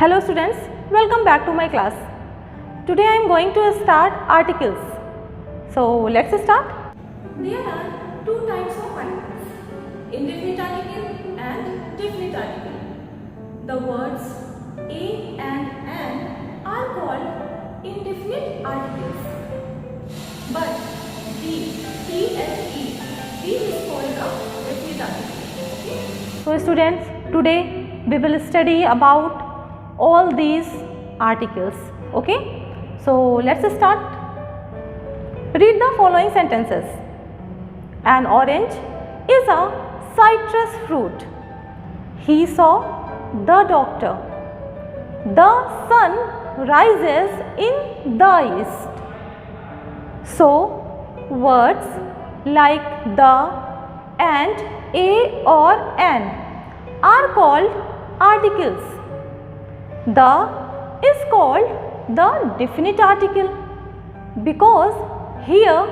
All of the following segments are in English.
Hello students, welcome back to my class. Today I am going to start articles. So let's start. There are two types of articles, indefinite article and definite article. The words a and an are called indefinite articles. But the, he and he is called a definite article. Okay? So students, today we will study about all these articles. Okay? So let's start. Read the following sentences. An orange is a citrus fruit. He saw the doctor. The sun rises in the east. So, words like the and a or an are called articles. The is called the definite article because here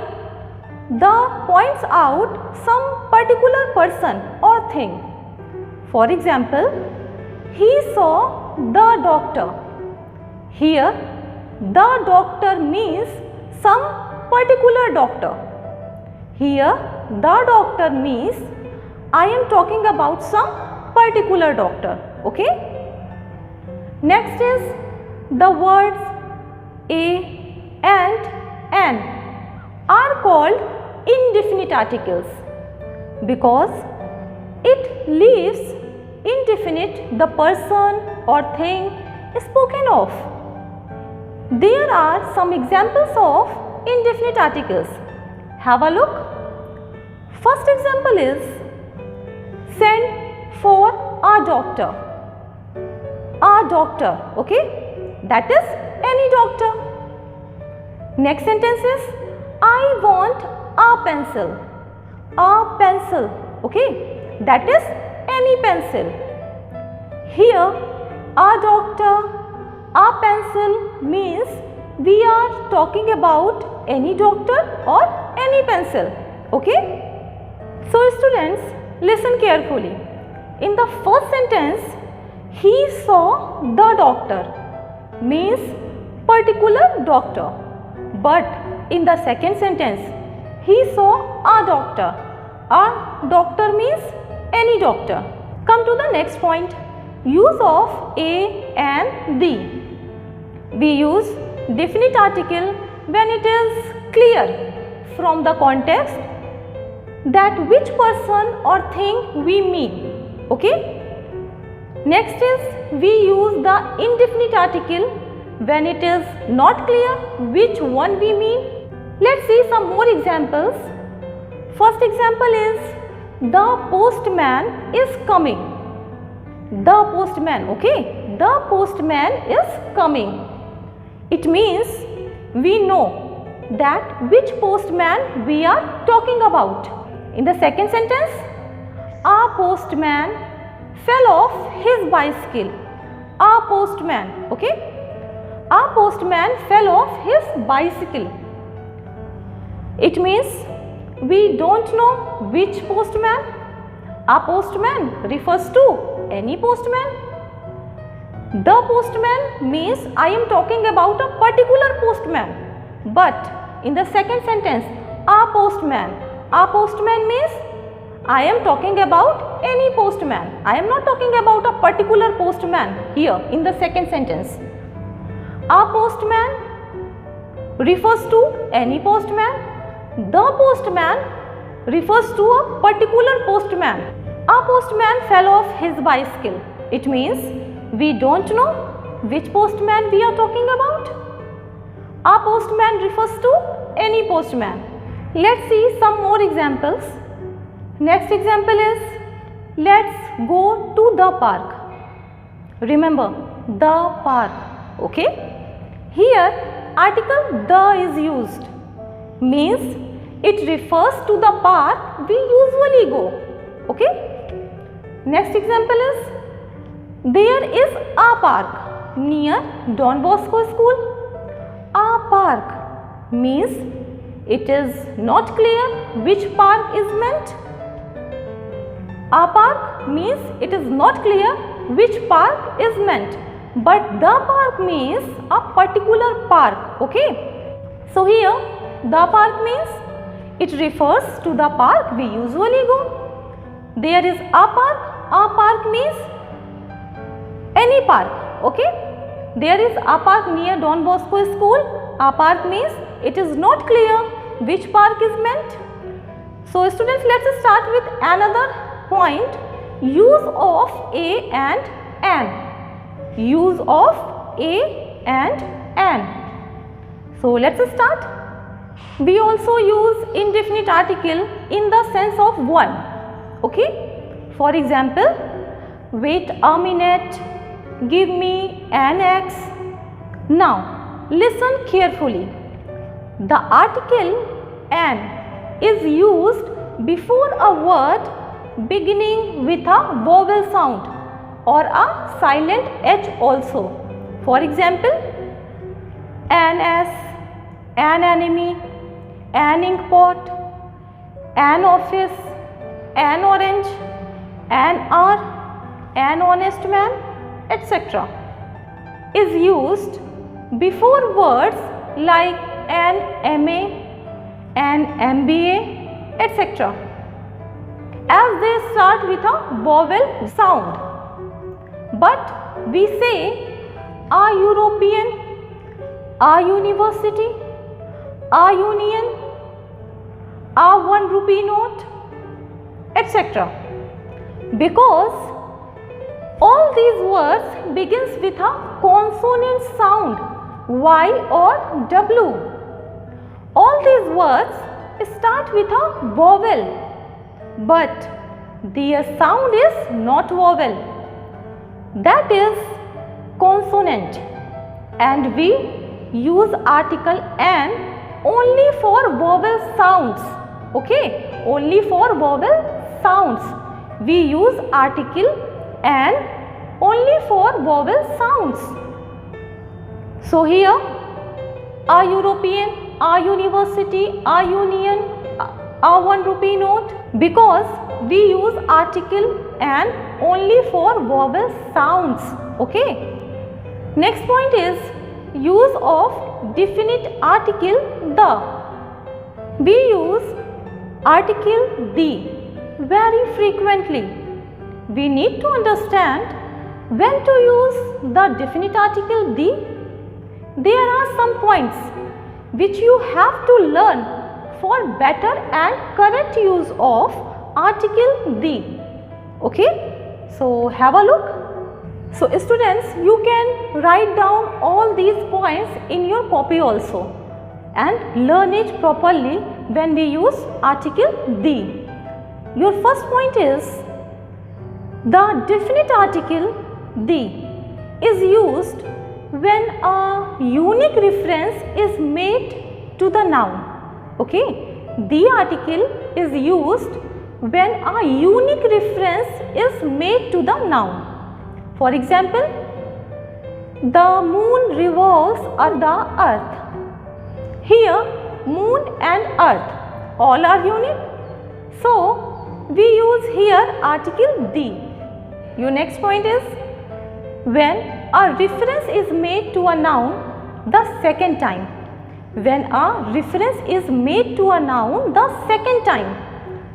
the points out some particular person or thing. For example, he saw the doctor. Here the doctor means some particular doctor. Here the doctor means I am talking about some particular doctor. Okay? Next is the words a and an are called indefinite articles because it leaves indefinite the person or thing spoken of. There are some examples of indefinite articles. Have a look. First example is send for a doctor. A doctor, okay? That is any doctor. Next sentence is I want a pencil. A pencil, okay? That is any pencil. Here, a doctor, a pencil means we are talking about any doctor or any pencil, okay? So students, listen carefully. In the first sentence, he saw the doctor means particular doctor, but in the second sentence he saw a doctor. A doctor means any doctor. Come to the next point, use of a and the. We use definite article when it is clear from the context that which person or thing we mean. Okay? Next is we use the indefinite article when it is not clear which one we mean. Let's see some more examples. First example is the postman is coming. The postman, okay? The postman is coming. It means we know that which postman we are talking about. In the second sentence, a postman fell off his bicycle. A postman, okay? A postman fell off his bicycle. It means we don't know which postman. A postman refers to any postman. The postman means I am talking about a particular postman. But in the second sentence, a postman means I am talking about any postman. I am not talking about a particular postman here in the second sentence. A postman refers to any postman. The postman refers to a particular postman. A postman fell off his bicycle. It means we don't know which postman we are talking about. A postman refers to any postman. Let's see some more examples. Next example is let's go to the park. Remember the park, okay? Here article the is used, means it refers to the park we usually go, okay? Next example is there is a park near Don Bosco school. A park means it is not clear which park is meant. A park means it is not clear which park is meant. but the park means a particular park. Okay. So here the park means it refers to the park we usually go. There is a park. A park means any park. Okay. There is a park near Don Bosco School. A park means it is not clear which park is meant. So students, let us start with another point. Use of a and an. Use of a and an. So let us start. We also use indefinite article in the sense of one. Okay. For example, wait a minute, give me an X. Now listen carefully. The article an is used before a word beginning with a vowel sound or a silent H also. For example, an S, an enemy, an ink pot, an office, an orange, an hour, an honest man, etc. is used before words like an MA, an MBA, etc. as they start with a vowel sound. But we say a European, a university, a union, a 1 rupee note, etc. because all these words begins with a consonant sound Y or W. All these words start with a vowel, but their sound is not vowel, that is consonant, and we use article an only for vowel sounds. Okay, only for vowel sounds. We use article an only for vowel sounds. So here a European, a university, a union, a 1 rupee note, because we use article an only for vowel sounds. Okay. Next point is use of definite article the. We use article the very frequently. We need to understand when to use the definite article the. There are some points which you have to learn for better and correct use of article the. Okay, so have a look. So students, you can write down all these points in your copy also and learn it properly when we use article the. Your first point is the definite article the is used when a unique reference is made to the noun. Okay, the article is used when a unique reference is made to the noun. For example, the moon revolves around the earth. Here, moon and earth all are unique. So, we use here article the. Your next point is when a reference is made to a noun the second time. When a reference is made to a noun the second time,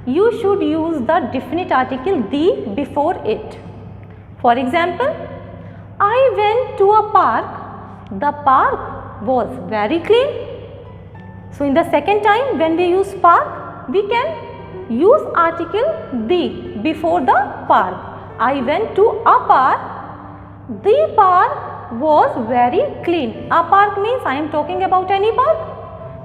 you should use the definite article the before it. For example, I went to a park. The park was very clean. So, in the second time when we use park, we can use article the before the park. I went to a park. The park was very clean. A park means I am talking about any park.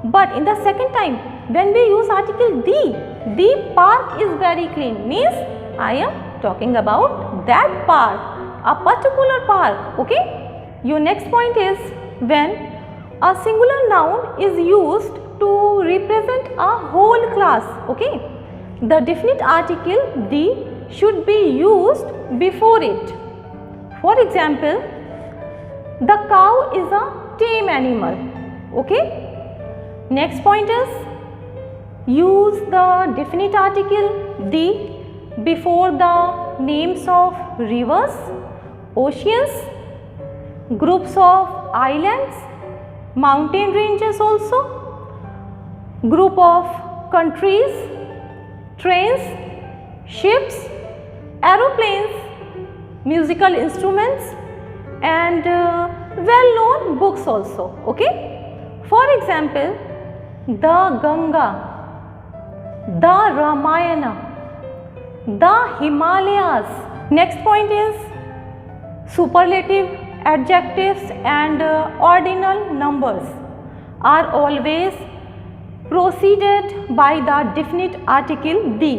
But in the second time when we use article the park is very clean means I am talking about that park, a particular park. Okay. Your next point is when a singular noun is used to represent a whole class. Okay. The definite article the should be used before it. For example, the cow is a tame animal. Okay. Next point is use the definite article the before the names of rivers, oceans, groups of islands, mountain ranges also, group of countries, trains, ships, aeroplanes, musical instruments, and well-known books also. Okay. For example, the Ganga, the Ramayana, the Himalayas. Next point is superlative adjectives and ordinal numbers are always preceded by the definite article the.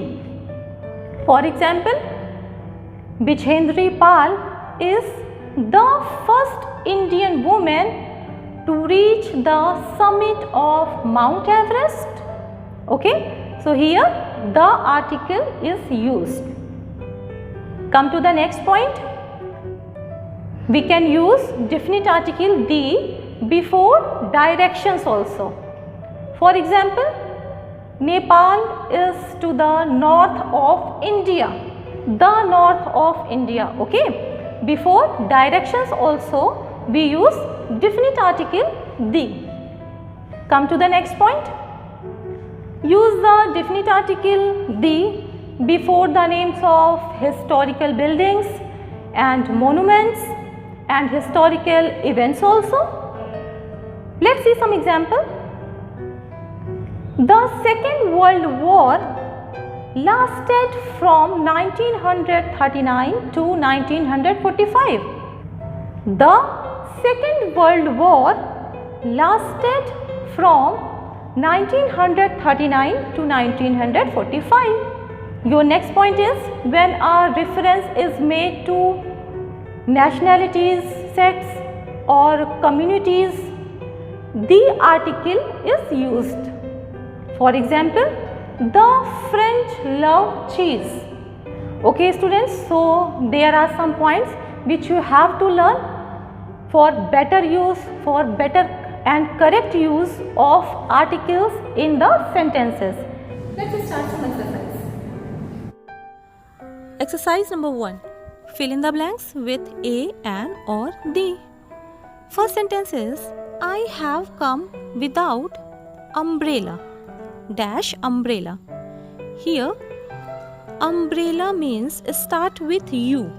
For example, Bichendri Pal is the first Indian woman to reach the summit of Mount Everest. Okay, so here the article is used. Come to the next point. We can use definite article the before directions also. For example, Nepal is to the north of India. The north of India. Okay, before directions also we use definite article the. Come to the next point. Use the definite article the before the names of historical buildings and monuments and historical events also. Let's see some example. The Second World War lasted from 1939 to 1945. The Second World War lasted from 1939 to 1945. Your next point is when a reference is made to nationalities, sects or communities, the article is used. For example, the French love cheese. Okay students, so there are some points which you have to learn for better use, for better and correct use of articles in the sentences. Let's start some exercise. Exercise number 1. Fill in the blanks with a, an or the. First sentence is I have come without umbrella dash umbrella. Here umbrella means start with u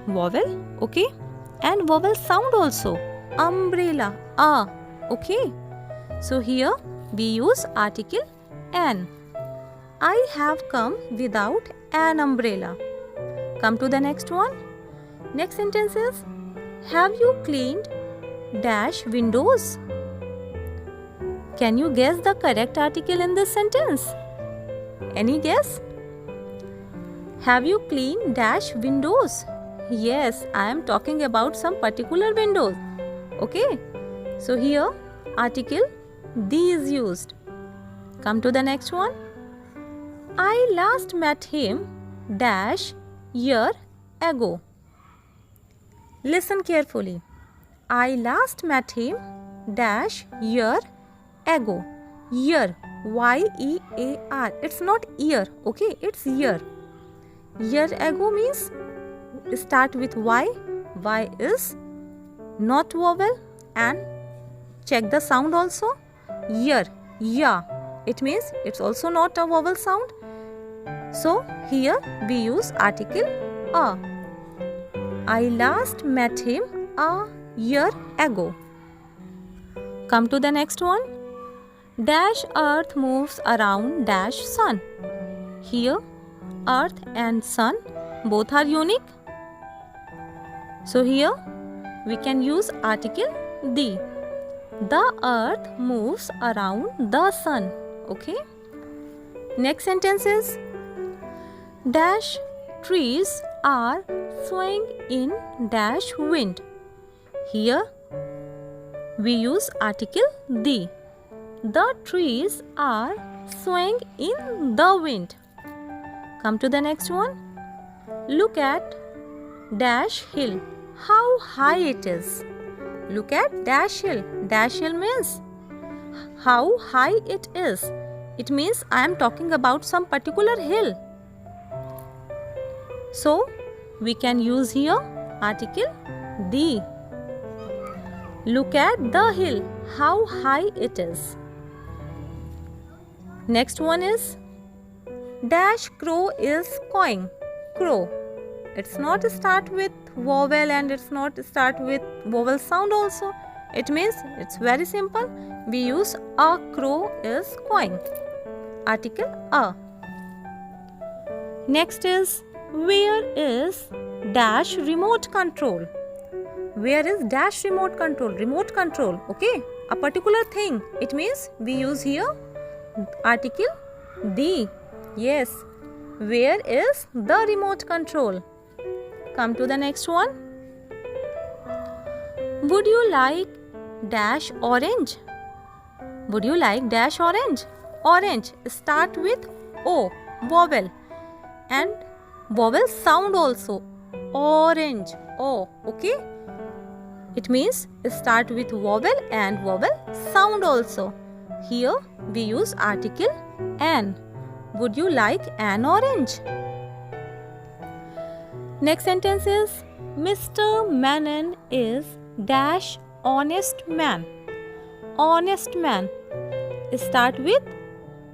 vowel, okay, and vowel sound also umbrella okay. So here we use article an. I have come without an umbrella. Come to the next one. Next sentence is have you cleaned dash windows? Can you guess the correct article in this sentence? Any guess? Have you cleaned dash windows? Yes, I am talking about some particular windows. Okay. So here article the is used. Come to the next one. I last met him dash year ago. Listen carefully. I last met him dash year ago. Year, Y-E-A-R. It's not year, okay? It's year. Year ago means start with Y. Y is not vowel and check the sound also. Year, ya. It means it's also not a vowel sound. So here we use article a. I last met him a year ago. Come to the next one. Dash earth moves around dash sun. Here earth and sun both are unique. So here we can use article the. The earth moves around the sun. Okay. Next sentence is dash trees are swaying in dash wind. Here we use article the. The trees are swaying in the wind. Come to the next one. Look at dash hill. How high it is. Look at dash hill. Dash hill means how high it is. It means I am talking about some particular hill. So we can use here article the. Look at the hill, how high it is. Next one is dash crow is cawing. Crow. It's not start with vowel and it's not start with vowel sound also. It means it's very simple. We use a crow is cawing. Article a. Next is where is dash remote control. Where is dash remote control? Remote control, okay? A particular thing. It means we use here article the. Yes. Where is the remote control? Come to the next one. Would you like dash orange? Would you like dash orange? Orange start with O, vowel, and vowel sound also. Orange, O, okay? It means start with vowel and vowel sound also. Here we use article an. Would you like an orange? Next sentence is Mr. Menon is dash honest man. Honest man. Start with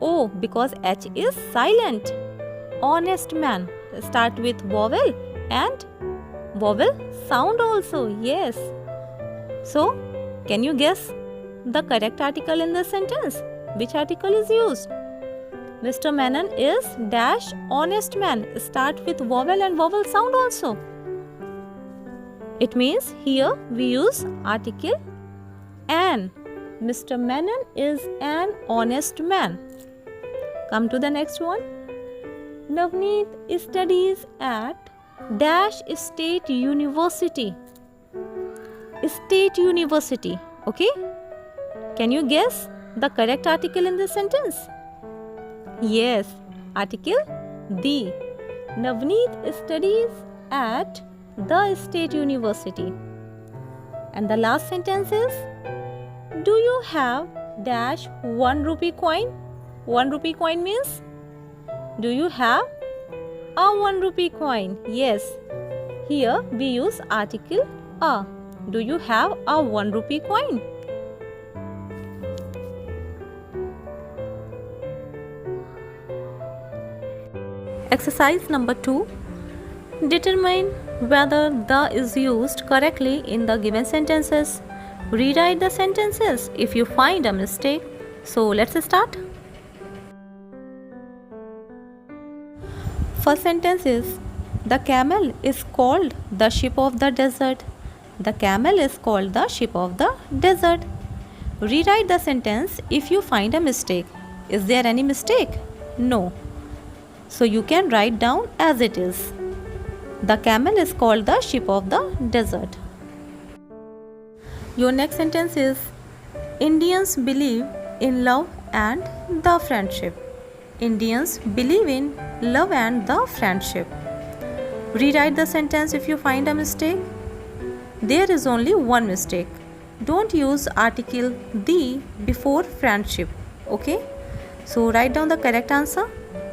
O because H is silent. Honest man. Start with vowel and vowel sound also. Yes. So, can you guess the correct article in this sentence? Which article is used? Mr. Menon is dash honest man. Start with vowel and vowel sound also. It means here we use article an. Mr. Menon is an honest man. Come to the next one. Navneet studies at dash state university. State university. Okay? Can you guess the correct article in this sentence? Yes, article the. Navneet studies at the state university. And the last sentence is, do you have dash 1 rupee coin? 1 rupee coin means, do you have a 1 rupee coin? Yes, here we use article a. Do you have a 1 rupee coin? Exercise number 2. Determine whether the is used correctly in the given sentences. Rewrite the sentences if you find a mistake. So let's start. First sentence is, the camel is called the sheep of the desert. The camel is called the sheep of the desert. Rewrite the sentence if you find a mistake. Is there any mistake? No. So you can write down as it is. The camel is called the sheep of the desert. Your next sentence is, Indians believe in love and the friendship. Indians believe in love and the friendship. Rewrite the sentence if you find a mistake. There is only one mistake. Don't use article the before friendship. Okay? So write down the correct answer.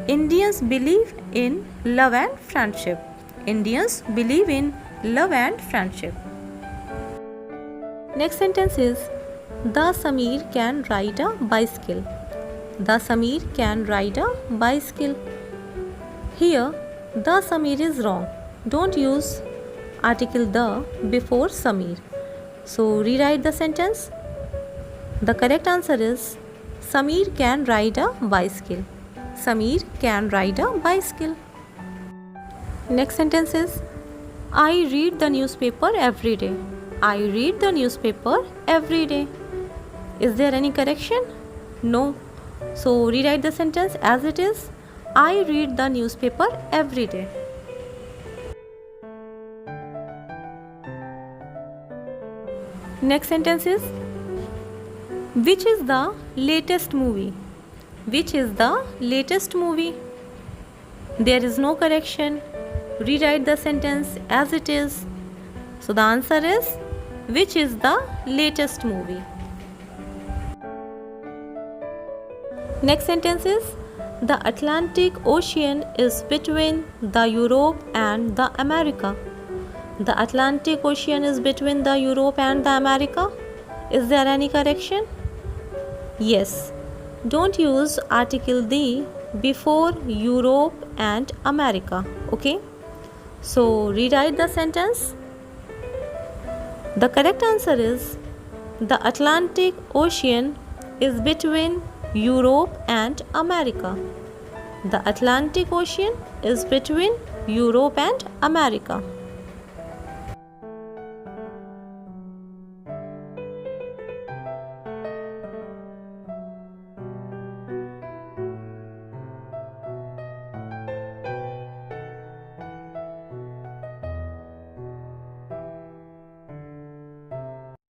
Indians believe in love and friendship. Indians believe in love and friendship. Next sentence is, the Samir can ride a bicycle. The Samir can ride a bicycle. Here, the Samir is wrong. Don't use article the before Samir. So rewrite the sentence. The correct answer is, Samir can ride a bicycle. Samir can ride a bicycle. Next sentence is, I read the newspaper every day. I read the newspaper every day. Is there any correction? No. So rewrite the sentence as it is. I read the newspaper every day. Next sentence is, which is the latest movie? Which is the latest movie? There is no correction. Rewrite the sentence as it is. So the answer is, which is the latest movie? Next sentence is, the Atlantic Ocean is between the Europe and the America. The Atlantic Ocean is between the Europe and the America. Is there any correction? Yes. Don't use article the before Europe and America. Okay? So rewrite the sentence. The correct answer is the Atlantic Ocean is between Europe and America. The Atlantic Ocean is between Europe and America.